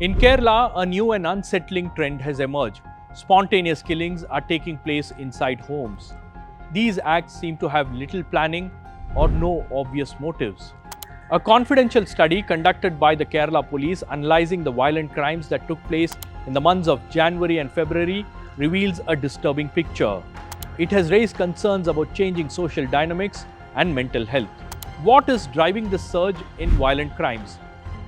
In Kerala, a new and unsettling trend has emerged. Spontaneous killings are taking place inside homes. These acts seem to have little planning or no obvious motives. A confidential study conducted by the Kerala police analyzing the violent crimes that took place in the months of January and February reveals a disturbing picture. It has raised concerns about changing social dynamics and mental health. What is driving this surge in violent crimes?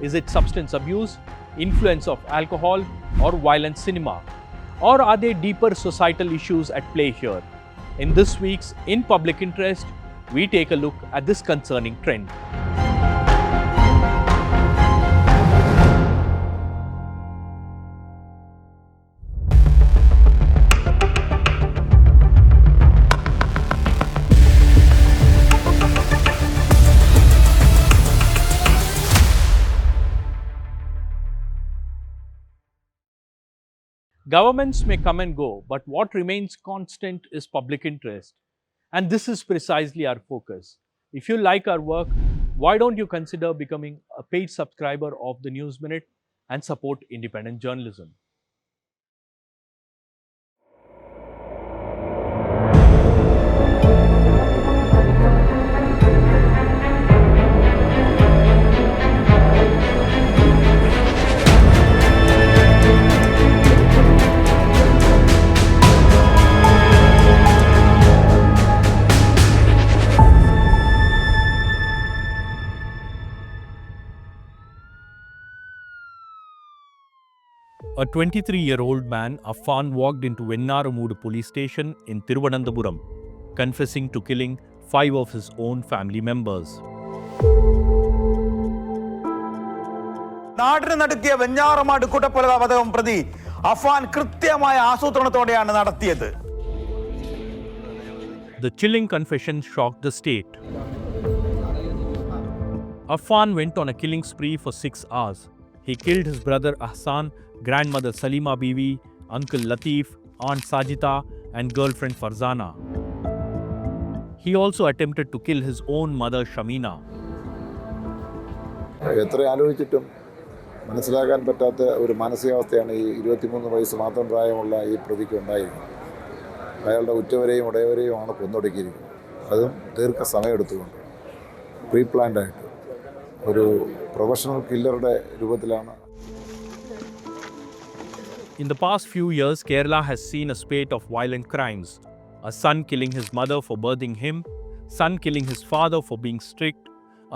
Is it substance abuse, influence of alcohol, or violent cinema? Or are there deeper societal issues at play here? In this week's In Public Interest, we take a look at this concerning trend. Governments may come and go, but what remains constant is public interest. And this is precisely our focus. If you like our work, why don't you consider becoming a paid subscriber of the News Minute and support independent journalism? A 23-year-old man, Affan, walked into Dhanyarajendran police station in Thiruvananthapuram, confessing to killing 5 of his own family members. നാടിന് നടുക്കിയ വെഞ്ഞാറമാട് കൂട്ടക്കൊലപാതകം പ്രതി അഫാൻ കൃത്യമായ ആസൂത്രണത്തോടെയാണ് നടത്തിയത്. The chilling confession shocked the state. Affan went on a killing spree for 6 hours. He killed his brother Ahsan, grandmother Salima Bibi, uncle Latif, aunt Sajita, and girlfriend Farzana. He also attempted to kill his own mother Shamina. എത്ര ആലോചിച്ചിട്ടും മനസ്സിലാക്കാൻ പറ്റാത്ത ഒരു മാനസികാവസ്ഥയാണ് ഈ 23 വയസ്സ് മാത്രം പ്രായമുള്ള ഈ പ്രതിക്ക് ഉണ്ടായിരുന്നത്. അയാളുടെ ഉറ്റവരെയും ഉടയവരെയുമാണ് കൊന്നൊടുക്കിയിരിക്കുന്നത്. അതും ദീർഘസമയമെടുത്തുകൊണ്ട് പ്രീ പ്ലാൻഡായിട്ട് ഒരു പ്രൊഫഷണൽ കില്ലറുടെ രൂപത്തിലാണ്. In the past few years, Kerala has seen a spate of violent crimes. A son killing his mother for birthing him, son killing his father for being strict,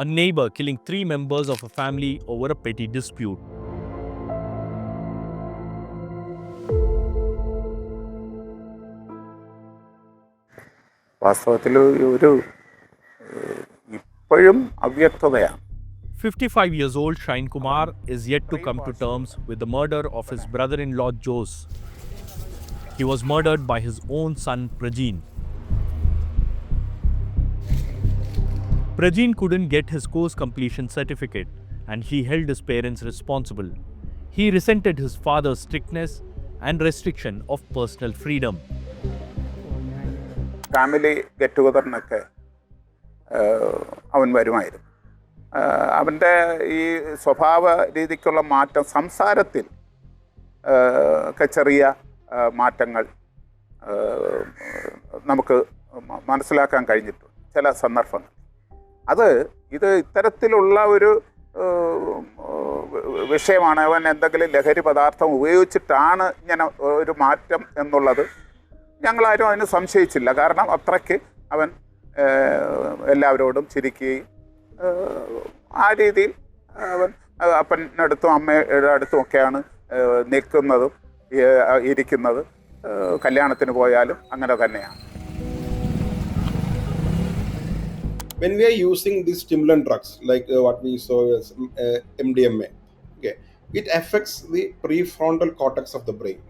a neighbor killing 3 members of a family over a petty dispute. വാസ്തവത്തിൽ ഒരു ഇപ്പോഴും അവ്യക്തതയാണ്. 55 years old Shine Kumar is yet to come to terms with the murder of his brother-in-law Jose. He was murdered by his own son Prajeen. Prajeen couldn't get his course completion certificate and he held his parents responsible. He resented his father's strictness and restriction of personal freedom. Family get ടുഗദറിനൊക്കെ അവൻ വരുമായിരുന്നു. അവൻ്റെ ഈ സ്വഭാവ രീതിക്കുള്ള മാറ്റം, സംസാരത്തിൽ ഒക്കെ ചെറിയ മാറ്റങ്ങൾ നമുക്ക് മനസ്സിലാക്കാൻ കഴിഞ്ഞിട്ടുണ്ട് ചില സന്ദർഭങ്ങൾ. ഇത് ഇത്തരത്തിലുള്ള ഒരു വിഷയമാണ്. അവൻ എന്തെങ്കിലും ലഹരി പദാർത്ഥം ഉപയോഗിച്ചിട്ടാണ് ഇങ്ങനെ ഒരു മാറ്റം എന്നുള്ളത് ഞങ്ങളാരും അതിന് സംശയിച്ചില്ല. കാരണം അത്രയ്ക്ക് അവൻ എല്ലാവരോടും ചിരിക്കുകയും ആ രീതിയിൽ അവൻ അപ്പനടുത്തും അമ്മയുടെ അടുത്തും ഒക്കെയാണ് നിൽക്കുന്നതും ഇരിക്കുന്നത്. കല്യാണത്തിന് പോയാലും അങ്ങനെ തന്നെയാണ്. When we are using these stimulant drugs like what we saw as MDMA, okay, it affects the prefrontal cortex of the brain.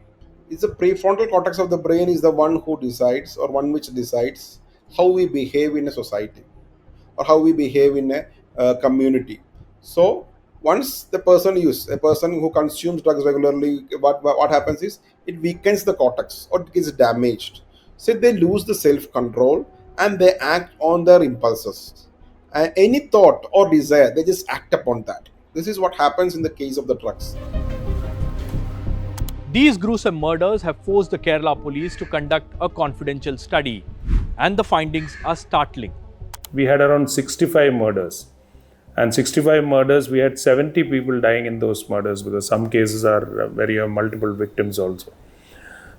It's the prefrontal cortex of the brain is the one who decides, or one which decides how we behave in a society or how we behave in a community. So once a person who consumes drugs regularly, what happens is it weakens the cortex or it gets damaged. So they lose the self-control and they act on their impulses. Any thought or desire, they just act upon that. This is what happens in the case of the drugs. These gruesome murders have forced the Kerala police to conduct a confidential study, and the findings are startling. We had around 65 murders. And 65 murders, we had 70 people dying in those murders because some cases are multiple victims also.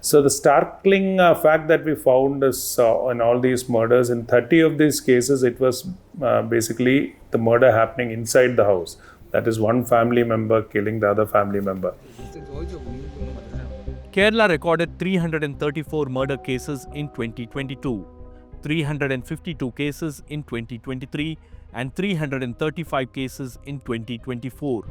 So the startling fact that we found is in all these murders, in 30 of these cases, it was basically the murder happening inside the house. That is one family member killing the other family member. Kerala recorded 334 murder cases in 2022, 352 cases in 2023, and 335 cases in 2024.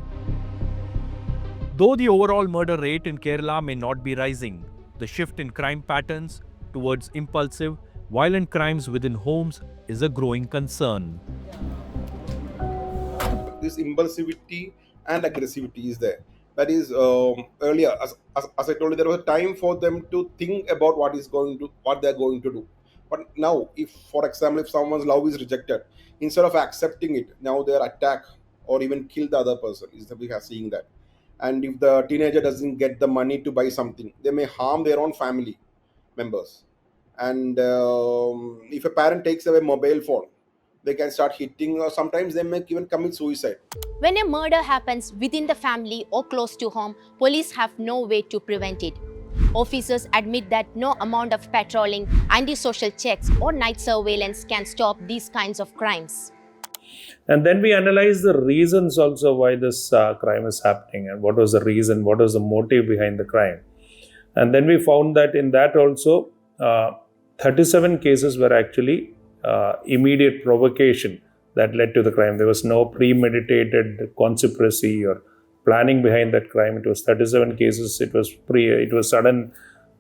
Though the overall murder rate in Kerala may not be rising, the shift in crime patterns towards impulsive, violent crimes within homes is a growing concern. This impulsivity and aggressivity is there. That is, earlier, as I told you, there was a time for them to think about what they're going to do. But now, if, for example, if someone's love is rejected, instead of accepting it, now they attack or even kill the other person. We are seeing that. And if the teenager doesn't get the money to buy something, they may harm their own family members. And if a parent takes away a mobile phone, they can start hitting, or sometimes they may even commit suicide. When a murder happens within the family or close to home, police have no way to prevent it. Officers admit that no amount of patrolling, anti-social checks, or night surveillance can stop these kinds of crimes. And then we analyze the reasons also why this crime is happening and what was the reason, what was the motive behind the crime. And then we found that in that also, 37 cases were actually immediate provocation that led to the crime. There was no premeditated conspiracy or planning behind that crime. It was 37 cases. It was sudden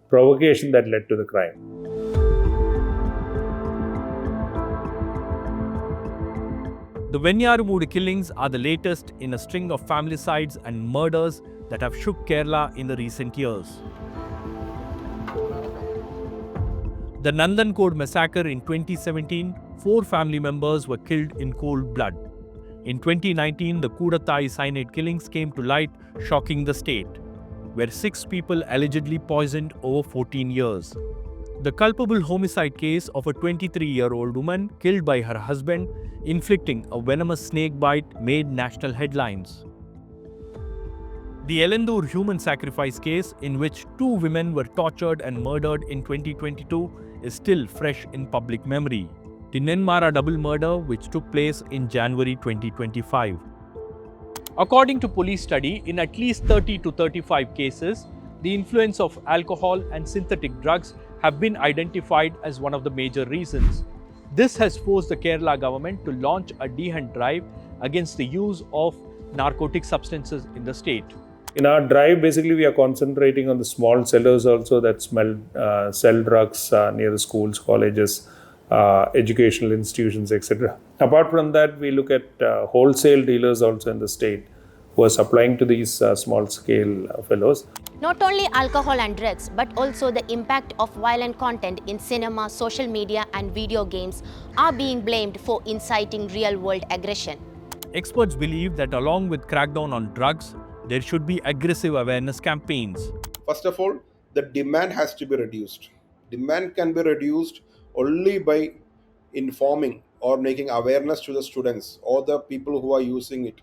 provocation that led to the crime. The Dhanyarajendran killings are the latest in a string of familicides and murders that have shook Kerala in the recent years. The Nandankod massacre in 2017, 4 family members were killed in cold blood. In 2019, the Kudathai cyanide killings came to light, shocking the state, where 6 people allegedly poisoned over 14 years. The culpable homicide case of a 23-year-old woman killed by her husband, inflicting a venomous snake bite, made national headlines. The Elendur human sacrifice case, in which 2 women were tortured and murdered in 2022, is still fresh in public memory. The Nenmara double murder, which took place in January 2025. According to police study, in at least 30 to 35 cases, the influence of alcohol and synthetic drugs have been identified as one of the major reasons. This has forced the Kerala government to launch a dehunt drive against the use of narcotic substances in the state. In our drive, basically, we are concentrating on the small sellers also that sell drugs near the schools, colleges, educational institutions, etc. Apart from that, we look at wholesale dealers also in the state who are supplying to these small-scale fellows. Not only alcohol and drugs, but also the impact of violent content in cinema, social media, and video games are being blamed for inciting real-world aggression. Experts believe that along with crackdown on drugs, there should be aggressive awareness campaigns. First of all, the demand has to be reduced. Demand can be reduced only by informing or making awareness to the students or the people who are using it.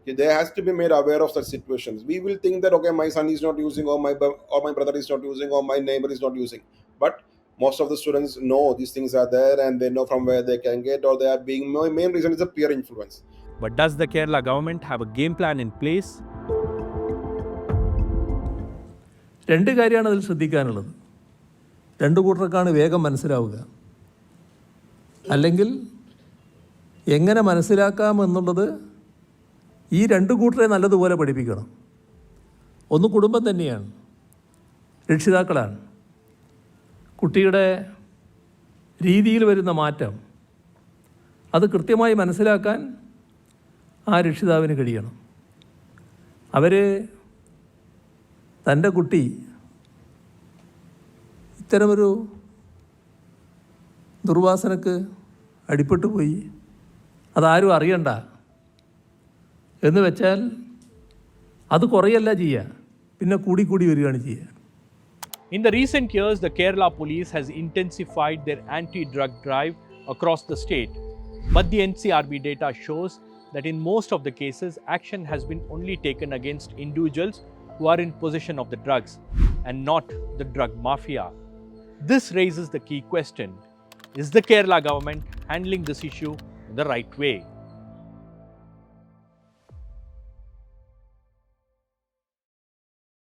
There has to be made aware of such situations. We will think that, okay, my son is not using, or my brother is not using, or my neighbor is not using. But most of the students know these things are there and they know from where they can get, or they are being, main reason is the peer influence. But does the Kerala government have a game plan in place? രണ്ട് കാര്യമാണ് അതിൽ ശ്രദ്ധിക്കാനുള്ളത്. രണ്ട് കൂട്ടർക്കാണ് വേഗം മനസ്സിലാവുക. അല്ലെങ്കിൽ എങ്ങനെ മനസ്സിലാക്കാമെന്നുള്ളത് ഈ രണ്ട് കൂട്ടരെ നല്ലതുപോലെ പഠിപ്പിക്കണം. ഒന്ന് കുടുംബം തന്നെയാണ്, രക്ഷിതാക്കളാണ്. കുട്ടിയുടെ രീതിയിൽ വരുന്ന മാറ്റം അത് കൃത്യമായി മനസ്സിലാക്കാൻ ആ രക്ഷിതാവിന് കഴിയണം. അവർ തൻ്റെ കുട്ടി ഇത്തരമൊരു ദുർവാസനക്ക് അടിപ്പെട്ടു പോയി, അതാരും അറിയണ്ട എന്ന് വെച്ചാൽ അത് കുറയല്ല ചെയ്യുക, പിന്നെ കൂടി വരികയാണ് ചെയ്യുക. In the recent years, the Kerala police has intensified their anti-drug drive across the state. But the NCRB data shows that in most of the cases, action has been only taken against individuals who are in possession of the drugs and not the drug mafia. This raises the key question: is the Kerala government handling this issue in the right way?